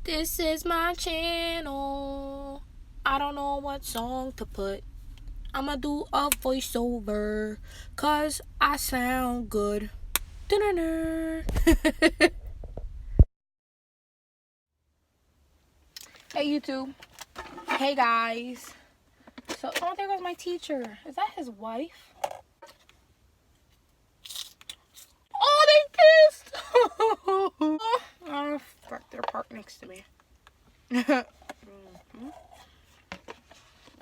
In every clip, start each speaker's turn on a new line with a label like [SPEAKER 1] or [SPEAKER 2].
[SPEAKER 1] This is my channel. I don't know what song to put. I'ma do a voiceover, cause I sound good. Hey YouTube. Hey guys. So, oh, there goes my teacher. Is that his wife? Oh, they kissed! Oh, fuck, they're parked next to me.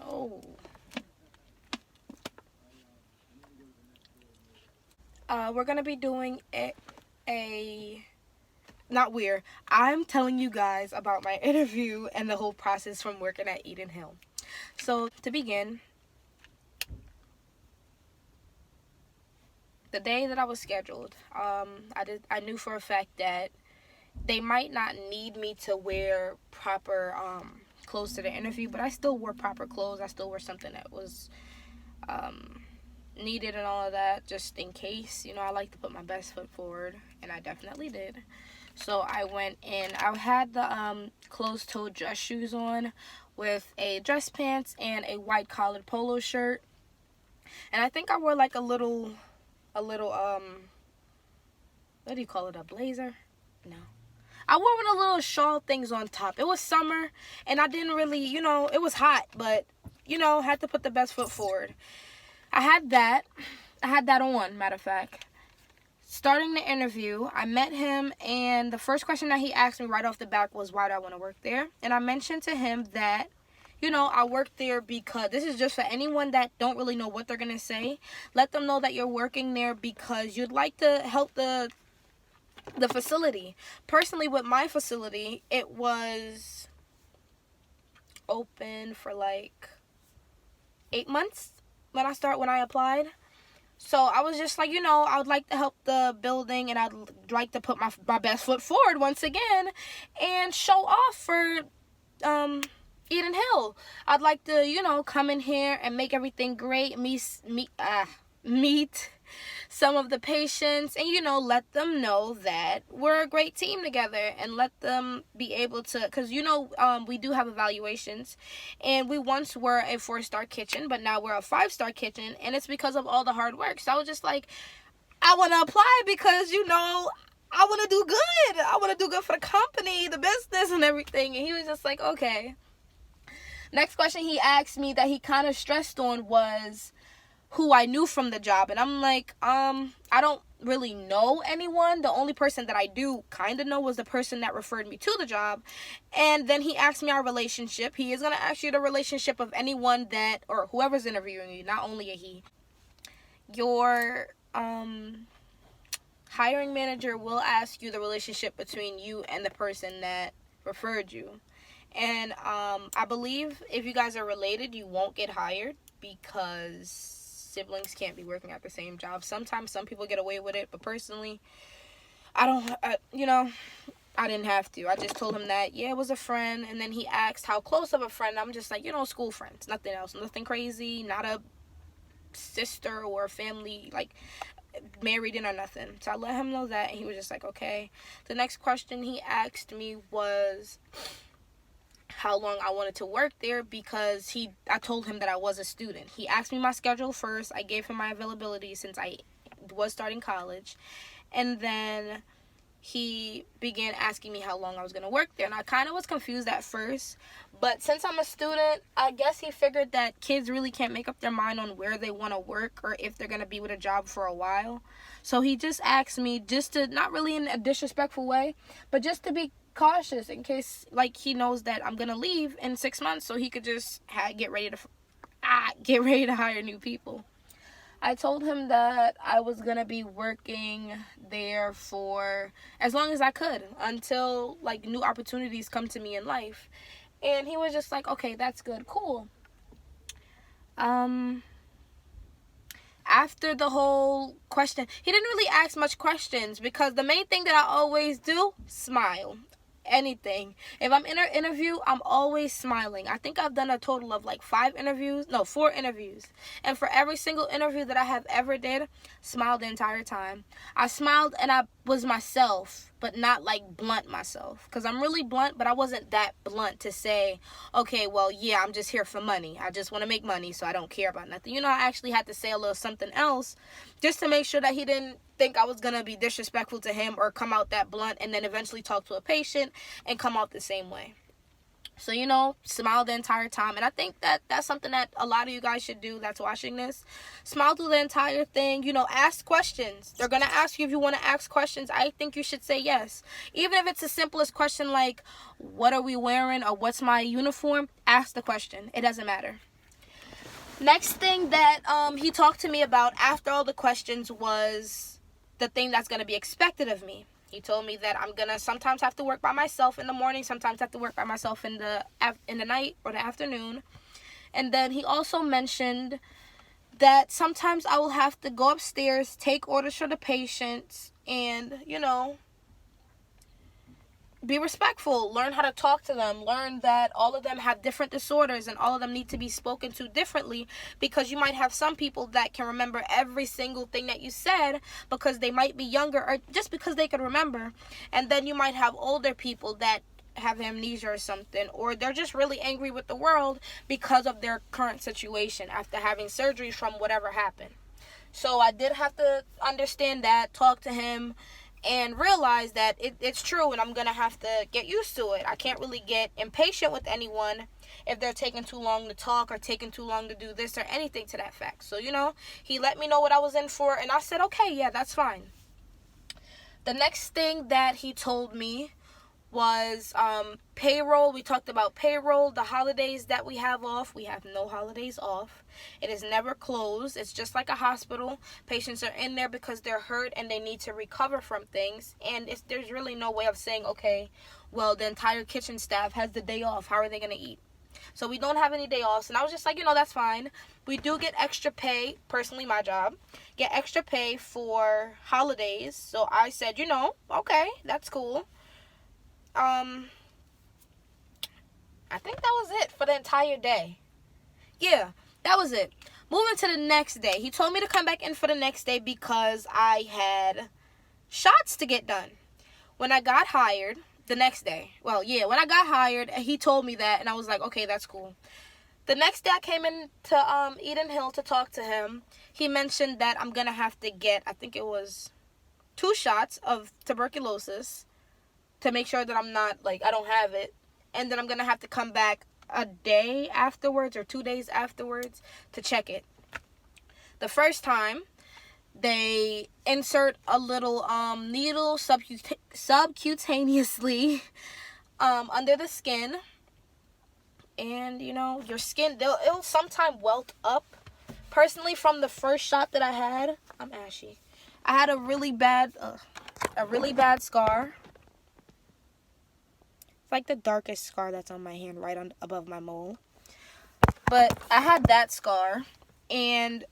[SPEAKER 1] Oh. We're gonna be doing I'm telling you guys about my interview and the whole process from working at Aide. So to begin, the day that I was scheduled, I knew for a fact that they might not need me to wear proper clothes to the interview, but I still wore proper clothes. I still wore something that was needed and all of that, just in case. You know, I like to put my best foot forward, and I definitely did. So I went in. I had the closed-toed dress shoes on with a dress pants and a white collared polo shirt. And I think I wore like a little what do you call it, a blazer? No. I wore one of the little shawl things on top. It was summer, and I didn't really, you know, it was hot, but, you know, had to put the best foot forward. I had that on, matter of fact. Starting the interview, I met him, and the first question that he asked me right off the bat was, why do I want to work there? And I mentioned to him that, you know, I work there because, this is just for anyone that don't really know what they're going to say. Let them know that you're working there because you'd like to help the facility. Personally, with my facility, it was open for like 8 months when I applied. So I was just like, you know, I would like to help the building, and I'd like to put my best foot forward once again and show off for Eden Hill. I'd like to, you know, come in here and make everything great, meet some of the patients, and, you know, let them know that we're a great team together, and let them be able to, because, you know, we do have evaluations, and we once were a 4-star kitchen, but now we're a 5-star kitchen, and it's because of all the hard work. So I was just like, I want to apply because, you know, I want to do good. I want to do good for the company, the business, and everything. And he was just like, okay. Next question he asked me that he kind of stressed on was who I knew from the job. And I'm like, I don't really know anyone. The only person that I do kind of know was the person that referred me to the job. And then he asked me our relationship. He is going to ask you the relationship of anyone that, or whoever's interviewing you, not only a he. Your hiring manager will ask you the relationship between you and the person that referred you. And I believe if you guys are related, you won't get hired because siblings can't be working at the same job. Sometimes some people get away with it, but personally, I didn't have to. I just told him that, yeah, it was a friend. And then he asked how close of a friend. I'm just like, you know, school friends, nothing else, nothing crazy, not a sister or a family, like married in or nothing. So I let him know that, and he was just like, okay. The next question he asked me was how long I wanted to work there, because I told him that I was a student. He asked me my schedule first. I gave him my availability since I was starting college, and then he began asking me how long I was going to work there. And I kind of was confused at first, but since I'm a student, I guess he figured that kids really can't make up their mind on where they want to work or if they're going to be with a job for a while. So he just asked me, just to, not really in a disrespectful way, but just to be cautious in case, like, he knows that I'm going to leave in 6 months, so he could just get ready to hire new people. I told him that I was going to be working there for as long as I could, until, like, new opportunities come to me in life. And he was just like, okay, that's good, cool. After the whole question, he didn't really ask much questions, because the main thing that I always do, smile. anything. If I'm in an interview, I'm always smiling. I think I've done a total of like 4 interviews. And for every single interview that I have ever did, smiled the entire time. I smiled and I was myself, but not like blunt myself. Because I'm really blunt, but I wasn't that blunt to say, okay, well, yeah, I'm just here for money. I just want to make money, so I don't care about nothing. I actually had to say a little something else just to make sure that he didn't think I was going to be disrespectful to him or come out that blunt and then eventually talk to a patient and come out the same way. So, smile the entire time. And I think that that's something that a lot of you guys should do that's watching this. Smile through the entire thing. Ask questions. They're going to ask you if you want to ask questions. I think you should say yes. Even if it's the simplest question like, what are we wearing or what's my uniform? Ask the question. It doesn't matter. Next thing that he talked to me about after all the questions was the thing that's going to be expected of me. He told me that I'm going to sometimes have to work by myself in the morning, sometimes have to work by myself in the night or the afternoon. And then he also mentioned that sometimes I will have to go upstairs, take orders for the patients, and, be respectful, learn how to talk to them, learn that all of them have different disorders and all of them need to be spoken to differently, because you might have some people that can remember every single thing that you said because they might be younger or just because they could remember. And then you might have older people that have amnesia or something, or they're just really angry with the world because of their current situation after having surgery from whatever happened. So I did have to understand that, talk to him, and realize that it's true, and I'm going to have to get used to it. I can't really get impatient with anyone if they're taking too long to talk or taking too long to do this or anything to that fact. So, he let me know what I was in for, and I said, okay, yeah, that's fine. The next thing that he told me was payroll. We talked about payroll, the holidays that we have off. We have no holidays off. It is never closed. It's just like a hospital. Patients are in there because they're hurt and they need to recover from things. And there's really no way of saying, okay, well, the entire kitchen staff has the day off. How are they going to eat? So we don't have any day offs. And I was just like, that's fine. We do get extra pay, personally my job, get extra pay for holidays. So I said, okay, that's cool. I think that was it for the entire day. Yeah, that was it. Moving to the next day. He told me to come back in for the next day because I had shots to get done. When I got hired, the next day. Well, yeah, when I got hired, he told me that, and I was like, okay, that's cool. The next day I came in to Eden Hill to talk to him. He mentioned that I'm going to have to get, I think it was 2 shots of tuberculosis to make sure that I'm not, I don't have it. And then I'm going to have to come back a day afterwards or 2 days afterwards to check it. The first time, they insert a little needle subcutaneously under the skin. And, your skin, it'll sometime welt up. Personally, from the first shot that I had, I'm ashy. I had a really bad scar. It's like the darkest scar that's on my hand, right above my mole. But I had that scar, and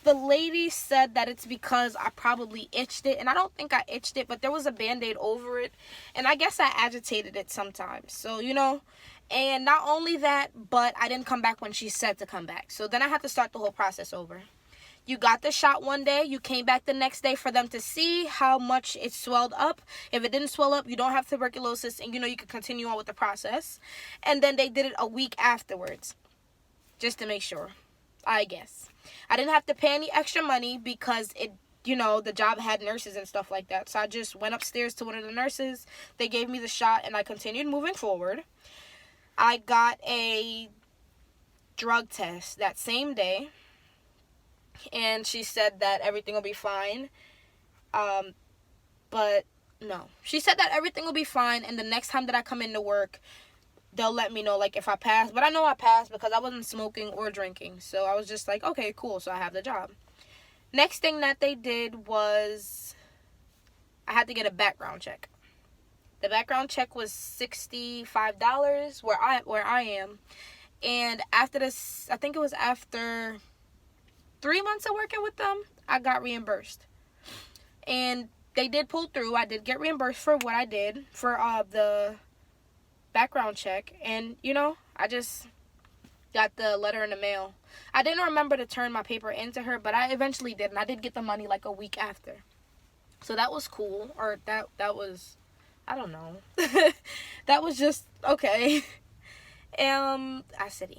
[SPEAKER 1] the lady said that it's because I probably itched it, and I don't think I itched it, but there was a Band-Aid over it, and I guess I agitated it sometimes. So, and not only that, but I didn't come back when she said to come back. So then I had to start the whole process over. You got the shot one day, you came back the next day for them to see how much it swelled up. If it didn't swell up, you don't have tuberculosis, and you can continue on with the process. And then they did it a week afterwards, just to make sure, I guess. I didn't have to pay any extra money because the job had nurses and stuff like that. So I just went upstairs to one of the nurses. They gave me the shot, and I continued moving forward. I got a drug test that same day. And she said that everything will be fine. But no. She said that everything will be fine, and the next time that I come into work, they'll let me know, if I pass. But I know I passed because I wasn't smoking or drinking. So I was just like, okay, cool. So I have the job. Next thing that they did was I had to get a background check. The background check was $65 where I am. And after this, I think it was after 3 months of working with them, I got reimbursed. And they did pull through. I did get reimbursed for what I did for the background check. And, you know, I just got the letter in the mail. I didn't remember to turn my paper into her, but I eventually did. And I did get the money like a week after. So that was cool. Or that was, I don't know. That was just, okay. I said,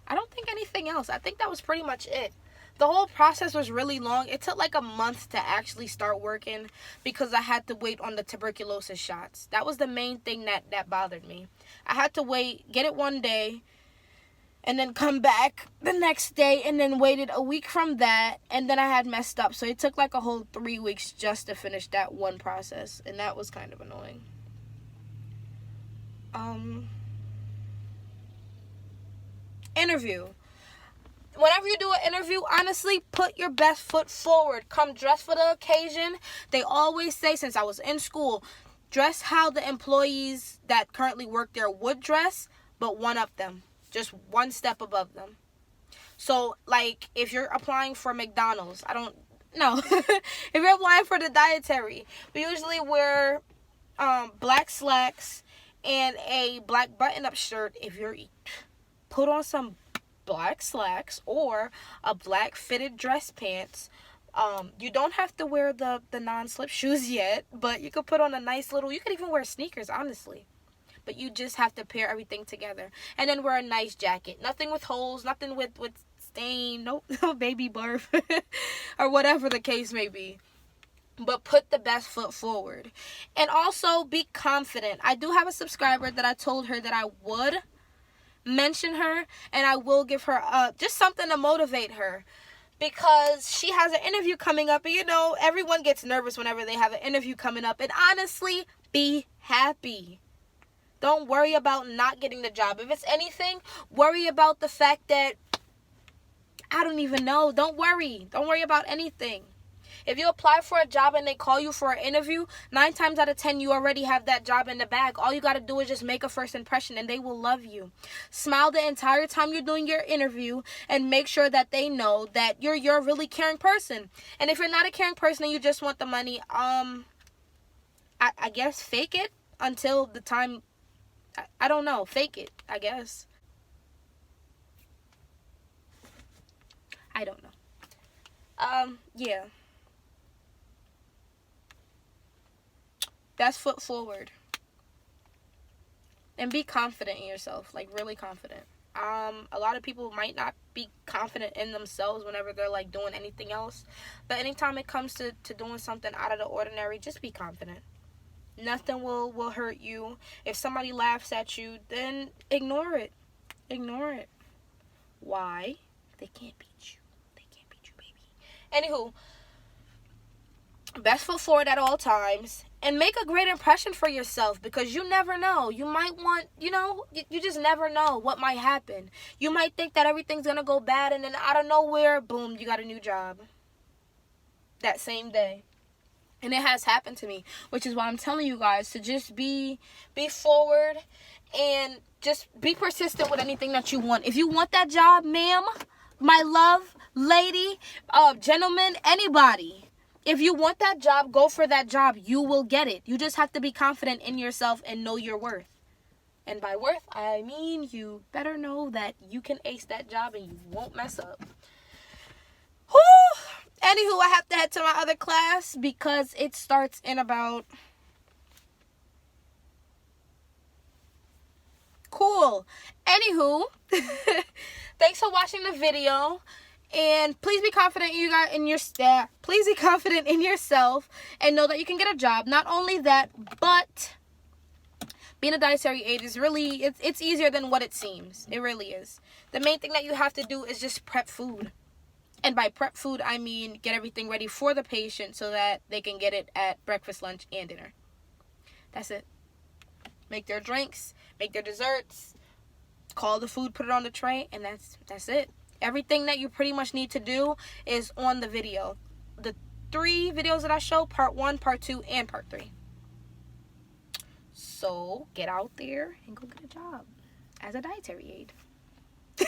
[SPEAKER 1] I don't think anything else. I think that was pretty much it. The whole process was really long. It took like a month to actually start working because I had to wait on the tuberculosis shots. That was the main thing that bothered me. I had to wait, get it one day, and then come back the next day, and then waited a week from that, and then I had messed up. So it took like a whole 3 weeks just to finish that one process, and that was kind of annoying. Interview. Whenever you do an interview, honestly, put your best foot forward. Come dressed for the occasion. They always say, since I was in school, dress how the employees that currently work there would dress, but one-up them. Just one step above them. So, like, if you're applying for McDonald's, if you're applying for the Dietary, we usually wear black slacks and a black button-up shirt. If you're put on some black slacks or a black fitted dress pants. You don't have to wear the non-slip shoes yet, but you could put on a nice little, you could even wear sneakers, honestly. But you just have to pair everything together. And then wear a nice jacket. Nothing with holes, nothing with stain, no baby barf, or whatever the case may be. But put the best foot forward. And also be confident. I do have a subscriber that I told her that I would mention her, and I will give her just something to motivate her, because she has an interview coming up, and you know, everyone gets nervous whenever they have an interview coming up. And honestly, be happy. Don't worry about not getting the job. If it's anything, worry about the fact that, I don't even know. Don't worry about anything. If you apply for a job and they call you for an interview, 9 times out of 10, you already have that job in the bag. All you got to do is just make a first impression, and they will love you. Smile the entire time you're doing your interview, and make sure that they know that you're a really caring person. And if you're not a caring person and you just want the money, I guess fake it until the time, I don't know, fake it, I guess. I don't know. Yeah. Best foot forward. And be confident in yourself. Like, really confident. A lot of people might not be confident in themselves whenever they're, like, doing anything else. But anytime it comes to doing something out of the ordinary, just be confident. Nothing will hurt you. If somebody laughs at you, then ignore it. Ignore it. Why? They can't beat you. They can't beat you, baby. Anywho, best foot forward at all times. And make a great impression for yourself, because you never know. You might want, you just never know what might happen. You might think that everything's going to go bad, and then out of nowhere, boom, you got a new job. That same day. And it has happened to me, which is why I'm telling you guys to just be forward and just be persistent with anything that you want. If you want that job, ma'am, my love, lady, gentleman, anybody. If you want that job, go for that job. You will get it. You just have to be confident in yourself and know your worth. And by worth, I mean you better know that you can ace that job and you won't mess up. Whew. Anywho, I have to head to my other class because it starts in about... Cool. Anywho, thanks for watching the video. And please be confident in your staff. Please be confident in yourself and know that you can get a job. Not only that, but being a dietary aide is really, it's easier than what it seems. It really is. The main thing that you have to do is just prep food. And by prep food, I mean get everything ready for the patient so that they can get it at breakfast, lunch, and dinner. That's it. Make their drinks, make their desserts, call the food, put it on the tray, and that's it. Everything that you pretty much need to do is on the video. The 3 videos that I show, part 1, part 2, and part 3. So get out there and go get a job as a dietary aide.